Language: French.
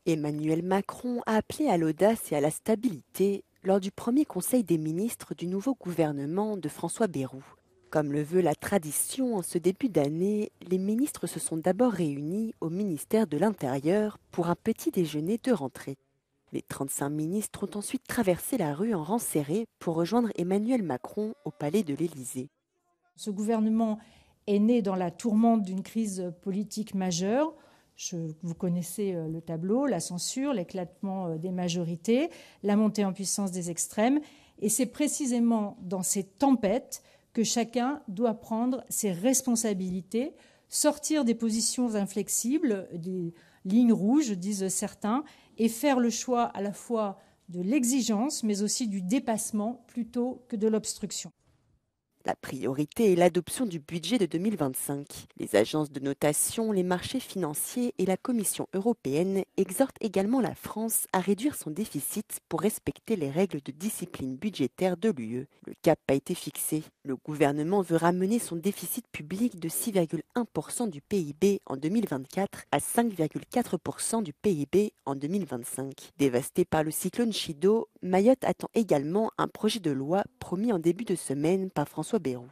Emmanuel Macron a appelé à l'audace et à la stabilité lors du premier conseil des ministres du nouveau gouvernement de François Bayrou. Comme le veut la tradition, en ce début d'année, les ministres se sont d'abord réunis au ministère de l'Intérieur pour un petit déjeuner de rentrée. Les 35 ministres ont ensuite traversé la rue en rang serré pour rejoindre Emmanuel Macron au palais de l'Élysée. Ce gouvernement est né dans la tourmente d'une crise politique majeure. Vous connaissez le tableau, la censure, l'éclatement des majorités, la montée en puissance des extrêmes. Et c'est précisément dans ces tempêtes que chacun doit prendre ses responsabilités, sortir des positions inflexibles, des lignes rouges, disent certains, et faire le choix à la fois de l'exigence, mais aussi du dépassement plutôt que de l'obstruction. La priorité est l'adoption du budget de 2025. Les agences de notation, les marchés financiers et la Commission européenne exhortent également la France à réduire son déficit pour respecter les règles de discipline budgétaire de l'UE. Le cap a été fixé. Le gouvernement veut ramener son déficit public de 6,1% du PIB en 2024 à 5,4% du PIB en 2025. Dévastée par le cyclone Chido, Mayotte attend également un projet de loi promis en début de semaine par François Bayrou.